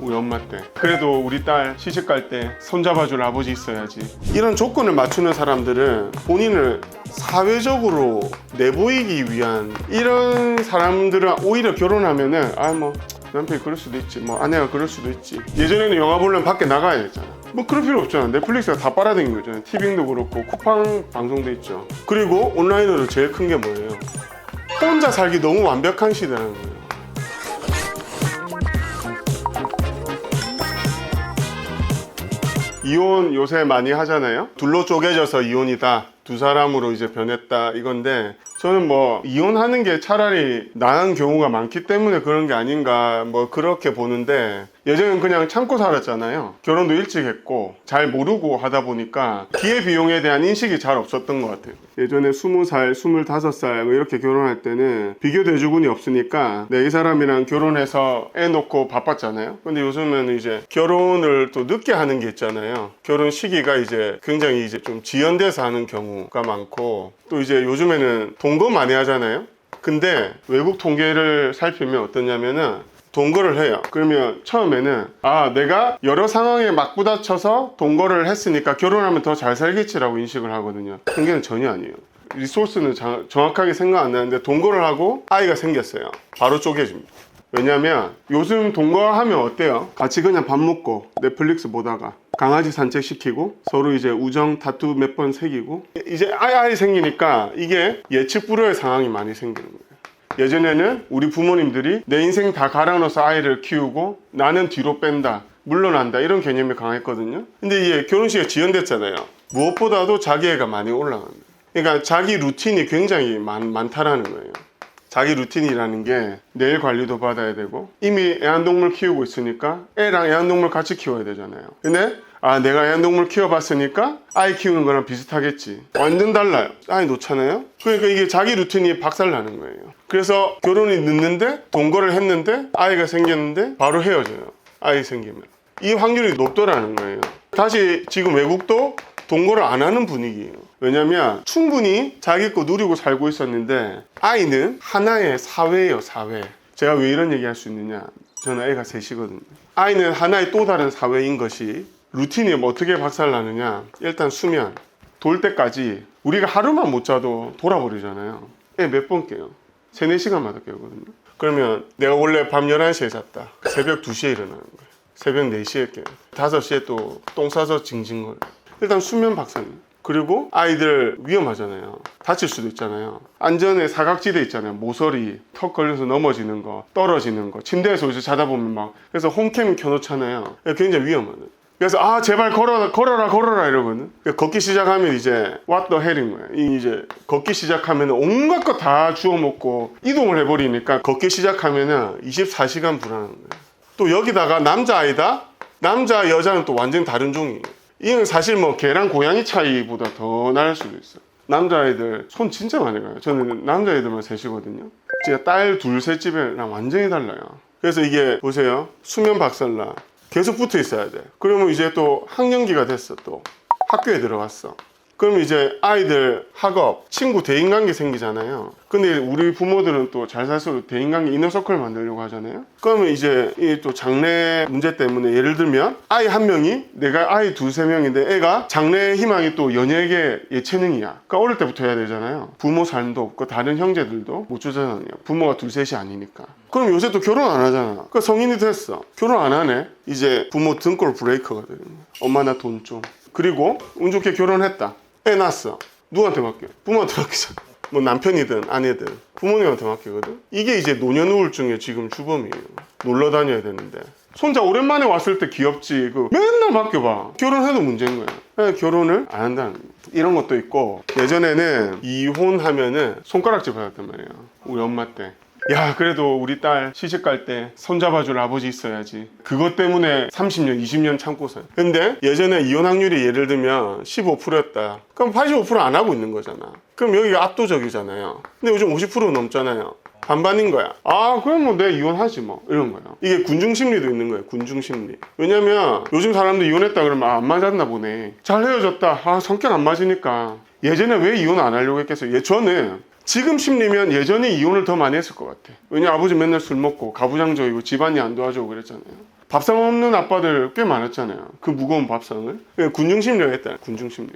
우리 엄마 때. 그래도 우리 딸 시집 갈 때 손잡아줄 아버지 있어야지. 이런 조건을 맞추는 사람들은 본인을 사회적으로 내보이기 위한, 이런 사람들은 오히려 결혼하면은 뭐 남편이 그럴 수도 있지, 뭐 아내가 그럴 수도 있지. 예전에는 영화 보려면 밖에 나가야 됐잖아. 뭐 그럴 필요 없잖아. 넷플릭스가 다 빨아당긴 거잖아. 티빙도 그렇고 쿠팡 방송도 있죠. 그리고 온라인으로 제일 큰 게 뭐예요? 혼자 살기 너무 완벽한 시대라는 거예요. 이혼 요새 많이 하잖아요. 둘로 쪼개져서 이혼이다, 두 사람으로 이제 변했다, 이건데 저는 뭐 이혼하는 게 차라리 나은 경우가 많기 때문에 그런 게 아닌가, 뭐 그렇게 보는데, 예전엔 그냥 참고 살았잖아요. 결혼도 일찍 했고 잘 모르고 하다 보니까 기회비용에 대한 인식이 잘 없었던 것 같아요. 예전에 20살, 25살 뭐 이렇게 결혼할 때는 비교 대조군이 없으니까 이 사람이랑 결혼해서 애 놓고 바빴잖아요. 근데 요즘은 이제 결혼을 또 늦게 하는 게 있잖아요. 결혼 시기가 이제 굉장히 이제 좀 지연돼서 하는 경우가 많고, 또 이제 요즘에는 동거 많이 하잖아요. 근데 외국 통계를 살피면 어떠냐면은 동거를 해요. 그러면 처음에는 내가 여러 상황에 맞부딪혀서 동거를 했으니까 결혼하면 더 잘 살겠지라고 인식을 하거든요. 통계는 전혀 아니에요. 리소스는 정확하게 생각 안 나는데 동거를 하고 아이가 생겼어요. 바로 쪼개집니다. 왜냐면 요즘 동거하면 어때요? 같이 그냥 밥 먹고 넷플릭스 보다가 강아지 산책시키고 서로 이제 우정 다투 몇 번 새기고, 이제 아이 생기니까 이게 예측 불허의 상황이 많이 생기는 거예요. 예전에는 우리 부모님들이 내 인생 다 갈아넣어서 아이를 키우고 나는 뒤로 뺀다, 물러난다, 이런 개념이 강했거든요. 근데 이게 결혼식에 지연됐잖아요. 무엇보다도 자기 애가 많이 올라간다. 그러니까 자기 루틴이 굉장히 많다라는 거예요. 자기 루틴이라는 게 내일 관리도 받아야 되고, 이미 애완동물 키우고 있으니까 애랑 애완동물 같이 키워야 되잖아요. 근데 내가 애완동물 키워봤으니까 아이 키우는 거랑 비슷하겠지. 완전 달라요. 아이 놓잖아요. 그러니까 이게 자기 루틴이 박살나는 거예요. 그래서 결혼이 늦는데 동거를 했는데 아이가 생겼는데 바로 헤어져요. 아이 생기면. 이 확률이 높더라는 거예요. 다시 지금 외국도 동거를 안 하는 분위기예요. 왜냐면 충분히 자기 거 누리고 살고 있었는데 아이는 하나의 사회예요, 사회. 제가 왜 이런 얘기 할 수 있느냐, 저는 애가 셋이거든요. 아이는 하나의 또 다른 사회인 것이, 루틴이 어떻게 박살나느냐, 일단 수면, 돌 때까지 우리가 하루만 못 자도 돌아버리잖아요. 애 몇 번 깨요? 3, 4시간마다 깨거든요. 그러면 내가 원래 밤 11시에 잤다, 새벽 2시에 일어나는 거예요. 새벽 4시에 깨요. 5시에 또 똥 싸서 징징거려요. 일단 수면 박살. 그리고 아이들 위험하잖아요. 다칠 수도 있잖아요. 안전에 사각지대 있잖아요. 모서리, 턱 걸려서 넘어지는 거, 떨어지는 거, 침대에서 이제 자다 보면 그래서 홈캠 켜놓잖아요. 굉장히 위험하거든. 그래서 제발 걸어라 이러거든. 걷기 시작하면 이제 what the hell인 거야. 이제 걷기 시작하면 온갖 거 다 주워 먹고 이동을 해버리니까 걷기 시작하면 24시간 불안한 거야. 또 여기다가 남자아이다? 남자 여자는 또 완전 다른 종이에요. 이건 사실 개랑 고양이 차이보다 더 나을 수도 있어요. 남자아이들 손 진짜 많이 가요. 저는 남자아이들만 셋이거든요. 제가 딸 둘, 셋 집이랑 완전히 달라요. 그래서 이게 보세요. 수면 박살나. 계속 붙어 있어야 돼. 그러면 이제 또 학년기가 됐어. 또 학교에 들어갔어. 그럼 이제 아이들 학업, 친구, 대인관계 생기잖아요. 근데 우리 부모들은 또 잘 살수록 대인관계 이너서클 만들려고 하잖아요. 그러면 이제 이 또 장래 문제 때문에, 예를 들면 아이 한 명이, 내가 아이 2, 3명인데 애가 장래 희망이 또 연예계 예체능이야. 그러니까 어릴 때부터 해야 되잖아요. 부모 삶도 없고 다른 형제들도 못 주잖아요. 부모가 2, 3이 아니니까. 그럼 요새 또 결혼 안 하잖아. 그러니까 성인이 됐어. 결혼 안 하네. 이제 부모 등골 브레이크가 되는 거야. 엄마 나 돈 좀. 그리고 운 좋게 결혼했다. 애 낳았어. 누구한테 맡겨? 부모한테 맡기잖아. 뭐 남편이든 아내든 부모님한테 맡기거든. 이게 이제 노년 우울증의 지금 주범이에요. 놀러 다녀야 되는데 손자 오랜만에 왔을 때 귀엽지, 맨날 맡겨봐. 결혼해도 문제인 거야. 결혼을 안 한다는 거야. 이런 것도 있고, 예전에는 이혼하면은 손가락질 받았단 말이에요. 우리 엄마 때. 야, 그래도 우리 딸 시집 갈 때 손잡아줄 아버지 있어야지. 그것 때문에 30년, 20년 참고 살아요. 근데 예전에 이혼 확률이 예를 들면 15%였다. 그럼 85% 안 하고 있는 거잖아. 그럼 여기가 압도적이잖아요. 근데 요즘 50% 넘잖아요. 반반인 거야. 그럼 내 이혼하지 이런 거예요. 이게 군중심리도 있는 거예요. 군중심리. 왜냐면 요즘 사람들 이혼했다 그러면 안 맞았나 보네. 잘 헤어졌다. 성격 안 맞으니까. 예전에 왜 이혼 안 하려고 했겠어요? 저는 지금 심리면 예전에 이혼을 더 많이 했을 것 같아. 왜냐면 아버지 맨날 술 먹고 가부장적이고 집안이 안 도와주고 그랬잖아요. 밥상 없는 아빠들 꽤 많았잖아요. 그 무거운 밥상을. 군중심리가 했다. 군중심리.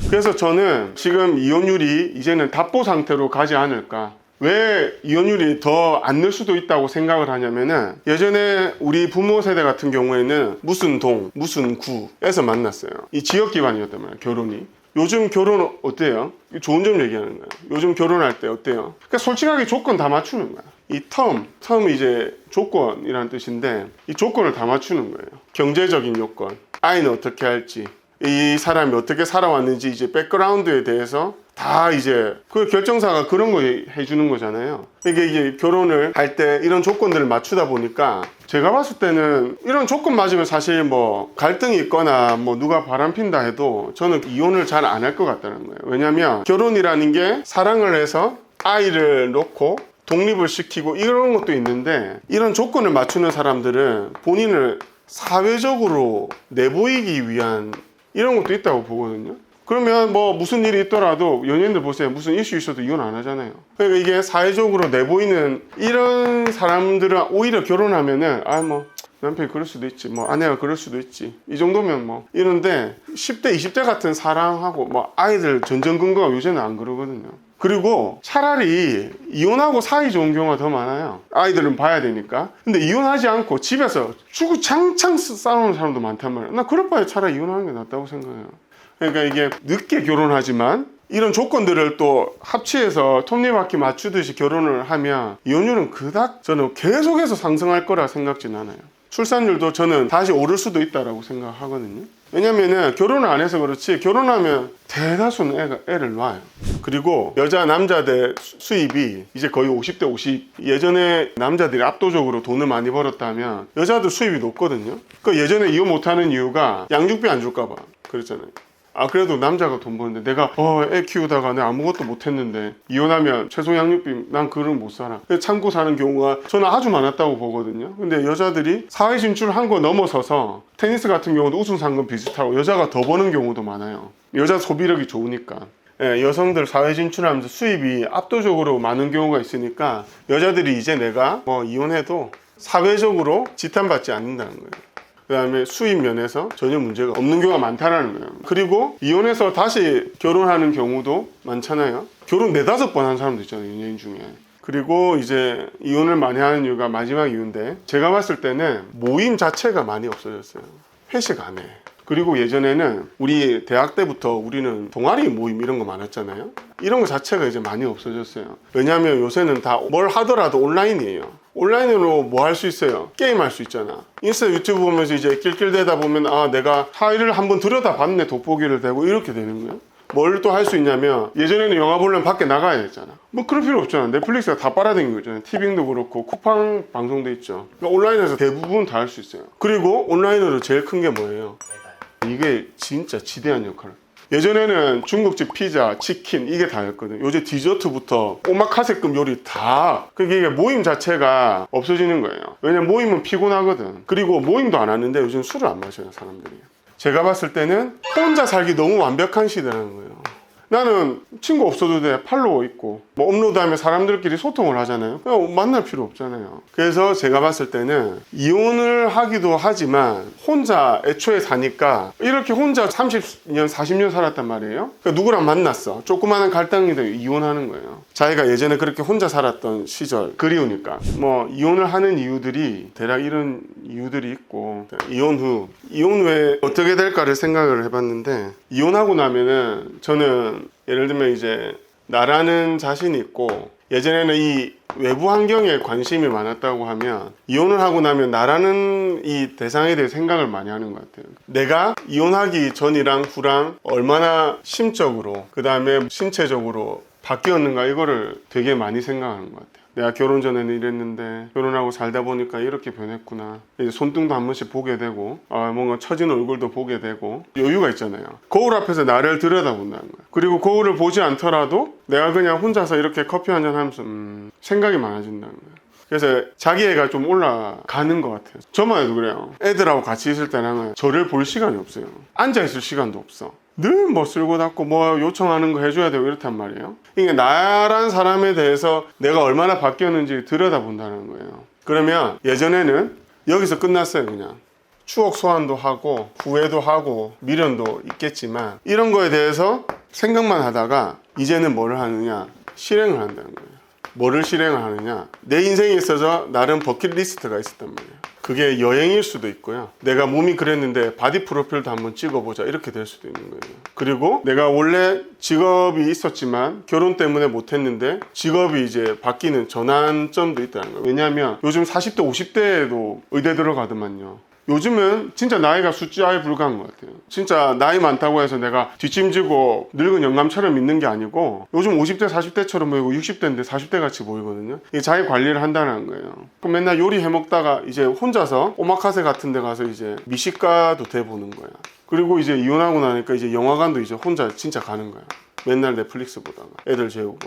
그래서 저는 지금 이혼율이 이제는 답보 상태로 가지 않을까. 왜 이혼율이 더 안 늘 수도 있다고 생각을 하냐면은, 예전에 우리 부모 세대 같은 경우에는 무슨 동, 무슨 구에서 만났어요. 이 지역 기반이었단 말이에요, 결혼이. 요즘 결혼 어때요? 좋은 점 얘기하는 거예요. 요즘 결혼할 때 어때요? 그러니까 솔직하게 조건 다 맞추는 거야. 이 텀이 이제 조건이라는 뜻인데, 이 조건을 다 맞추는 거예요. 경제적인 요건, 아이는 어떻게 할지, 이 사람이 어떻게 살아왔는지, 이제 백그라운드에 대해서 다 이제 그 결정사가 그런 거 해주는 거잖아요. 이게 결혼을 할 때 이런 조건들을 맞추다 보니까, 제가 봤을 때는 이런 조건 맞으면 사실 뭐 갈등이 있거나 뭐 누가 바람핀다 해도 저는 이혼을 잘 안 할 것 같다는 거예요. 왜냐면 결혼이라는 게 사랑을 해서 아이를 놓고 독립을 시키고 이런 것도 있는데, 이런 조건을 맞추는 사람들은 본인을 사회적으로 내보이기 위한 이런 것도 있다고 보거든요. 그러면 뭐 무슨 일이 있더라도 연예인들 보세요. 무슨 이슈 있어도 이혼 안 하잖아요. 그러니까 이게 사회적으로 내보이는 이런 사람들은 오히려 결혼하면은 뭐 남편이 그럴 수도 있지, 뭐 아내가 그럴 수도 있지, 이 정도면 뭐 이런데, 10대 20대 같은 사랑하고 뭐 아이들 전전긍긍하고 요새는 안 그러거든요. 그리고 차라리 이혼하고 사이 좋은 경우가 더 많아요. 아이들은 봐야 되니까. 근데 이혼하지 않고 집에서 주구장창 싸우는 사람도 많단 말이에요. 나 그럴 바에 차라리 이혼하는 게 낫다고 생각해요. 그러니까 이게 늦게 결혼하지만 이런 조건들을 또 합치해서 톱니바퀴 맞추듯이 결혼을 하면 이혼율은 그닥 저는 계속해서 상승할 거라 생각진 않아요. 출산율도 저는 다시 오를 수도 있다라고 생각하거든요. 왜냐면은 결혼을 안 해서 그렇지, 결혼하면 대다수는 애를 낳아요. 그리고 여자 남자들 수입이 이제 거의 50대 50. 예전에 남자들이 압도적으로 돈을 많이 벌었다면 여자들 수입이 높거든요. 그 예전에 이혼 못하는 이유가 양육비 안 줄까 봐 그랬잖아요. 그래도 남자가 돈 버는데 내가 애 키우다가 내가 아무것도 못했는데 이혼하면 최소 양육비 난 그걸 못 살아. 참고 사는 경우가 저는 아주 많았다고 보거든요. 근데 여자들이 사회 진출한 거 넘어서서 테니스 같은 경우도 우승 상금 비슷하고 여자가 더 버는 경우도 많아요. 여자 소비력이 좋으니까. 여성들 사회 진출하면서 수입이 압도적으로 많은 경우가 있으니까 여자들이 이제 내가 뭐 이혼해도 사회적으로 지탄받지 않는다는 거예요. 그 다음에 수입 면에서 전혀 문제가 없는 경우가 많다는 거예요. 그리고 이혼해서 다시 결혼하는 경우도 많잖아요. 결혼 4-5번 한 사람도 있잖아요, 연예인 중에. 그리고 이제 이혼을 많이 하는 이유가 마지막 이유인데, 제가 봤을 때는 모임 자체가 많이 없어졌어요. 회식 안 해. 그리고 예전에는 우리 대학 때부터 우리는 동아리 모임 이런 거 많았잖아요. 이런 거 자체가 이제 많이 없어졌어요. 왜냐하면 요새는 다 뭘 하더라도 온라인이에요. 온라인으로 뭐 할 수 있어요? 게임 할 수 있잖아. 인스타 유튜브 보면서 이제 낄낄대다 보면 내가 파일을 한번 들여다봤네, 돋보기를 대고 이렇게 되는 거예요. 뭘 또 할 수 있냐면, 예전에는 영화 보려면 밖에 나가야 됐잖아. 뭐 그럴 필요 없잖아. 넷플릭스가 다 빨아당기고 있잖아요. 티빙도 그렇고 쿠팡 방송도 있죠. 그러니까 온라인에서 대부분 다 할 수 있어요. 그리고 온라인으로 제일 큰 게 뭐예요? 이게 진짜 지대한 역할을. 예전에는 중국집 피자, 치킨 이게 다였거든. 요새 디저트부터 오마카세급 요리 다. 그게 이게 모임 자체가 없어지는 거예요. 왜냐면 모임은 피곤하거든. 그리고 모임도 안 하는데 요즘 술을 안 마셔요, 사람들이. 제가 봤을 때는 혼자 살기 너무 완벽한 시대라는 거예요. 나는 친구 없어도 돼. 팔로워 있고 뭐 업로드하면 사람들끼리 소통을 하잖아요. 그냥 만날 필요 없잖아요. 그래서 제가 봤을 때는 이혼을 하기도 하지만 혼자 애초에 사니까, 이렇게 혼자 30년 40년 살았단 말이에요. 그러니까 누구랑 만났어, 조그마한 갈등이도 이혼하는 거예요. 자기가 예전에 그렇게 혼자 살았던 시절 그리우니까. 뭐 이혼을 하는 이유들이 대략 이런 이유들이 있고, 이혼 후에 어떻게 될까를 생각을 해봤는데, 이혼하고 나면은 저는 예를 들면 이제 나라는 자신이 있고, 예전에는 이 외부 환경에 관심이 많았다고 하면, 이혼을 하고 나면 나라는 이 대상에 대해 생각을 많이 하는 것 같아요. 내가 이혼하기 전이랑 후랑 얼마나 심적으로, 그 다음에 신체적으로 바뀌었는가, 이거를 되게 많이 생각하는 것 같아요. 내가 결혼 전에는 이랬는데 결혼하고 살다 보니까 이렇게 변했구나. 이제 손등도 한 번씩 보게 되고, 뭔가 처진 얼굴도 보게 되고, 여유가 있잖아요. 거울 앞에서 나를 들여다본다는 거야. 그리고 거울을 보지 않더라도 내가 그냥 혼자서 이렇게 커피 한잔 하면서 생각이 많아진다는 거야. 그래서 자기애가 좀 올라가는 것 같아요. 저만 해도 그래요. 애들하고 같이 있을 때는 저를 볼 시간이 없어요. 앉아있을 시간도 없어. 늘 뭐 쓸고 닦고 뭐 요청하는 거 해줘야 되고 이렇단 말이에요. 이게 나란 사람에 대해서 내가 얼마나 바뀌었는지 들여다본다는 거예요. 그러면 예전에는 여기서 끝났어요. 그냥 추억 소환도 하고 후회도 하고 미련도 있겠지만 이런 거에 대해서 생각만 하다가 이제는 뭐를 하느냐, 실행을 한다는 거예요. 뭐를 실행을 하느냐, 내 인생에 있어서 나름 버킷리스트가 있었단 말이에요. 그게 여행일 수도 있고요, 내가 몸이 그랬는데 바디 프로필도 한번 찍어보자 이렇게 될 수도 있는 거예요. 그리고 내가 원래 직업이 있었지만 결혼 때문에 못했는데 직업이 이제 바뀌는 전환점도 있다는 거예요. 왜냐하면 요즘 40대 50대에도 의대 들어가더만요. 요즘은 진짜 나이가 숫자에 불과한 것 같아요. 진짜 나이 많다고 해서 내가 뒷짐지고 늙은 영감처럼 있는 게 아니고 요즘 50대 40대처럼 보이고 60대인데 40대 같이 보이거든요. 이게 자기 관리를 한다는 거예요. 그럼 맨날 요리 해먹다가 이제 혼자서 오마카세 같은 데 가서 이제 미식가도 돼보는 거야. 그리고 이제 이혼하고 나니까 이제 영화관도 이제 혼자 진짜 가는 거야. 맨날 넷플릭스 보다가 애들 재우고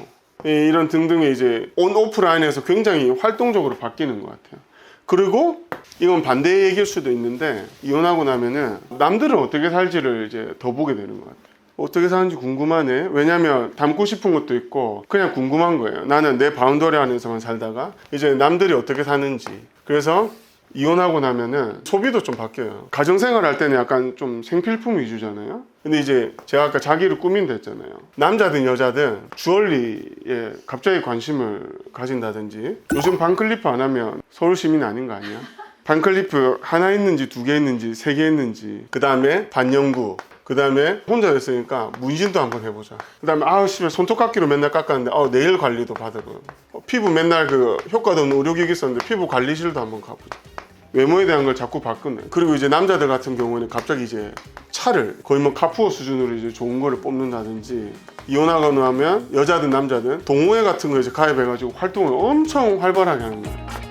이런 등등의 이제 온 오프라인에서 굉장히 활동적으로 바뀌는 것 같아요. 그리고 이건 반대의 얘기일 수도 있는데 이혼하고 나면은 남들은 어떻게 살지를 이제 더 보게 되는 것 같아요. 어떻게 사는지 궁금하네. 왜냐면 닮고 싶은 것도 있고 그냥 궁금한 거예요. 나는 내 바운더리 안에서만 살다가 이제 남들이 어떻게 사는지. 그래서 이혼하고 나면은 소비도 좀 바뀌어요. 가정생활 할 때는 약간 좀 생필품 위주잖아요. 근데 이제 제가 아까 자기를 꾸민다 했잖아요. 남자든 여자든 주얼리에 갑자기 관심을 가진다든지, 요즘 반클리프 안 하면 서울 시민 아닌 거 아니야? 반클리프 하나 있는지 두 개 있는지 세 개 있는지, 그 다음에 반영구, 그 다음에 혼자 됐으니까 문신도 한번 해보자. 그 다음에 아우 씨발 손톱깎이로 맨날 깎았는데 네일 관리도 받아보고, 피부 맨날 그 효과도 없는 의료기기 썼는데 피부 관리실도 한번 가보자. 외모에 대한 걸 자꾸 바꾸네. 그리고 이제 남자들 같은 경우는 갑자기 이제 차를 거의 뭐 카푸어 수준으로 이제 좋은 거를 뽑는다든지, 이혼하거나 하면 여자든 남자든 동호회 같은 거 이제 가입해가지고 활동을 엄청 활발하게 하는 거야.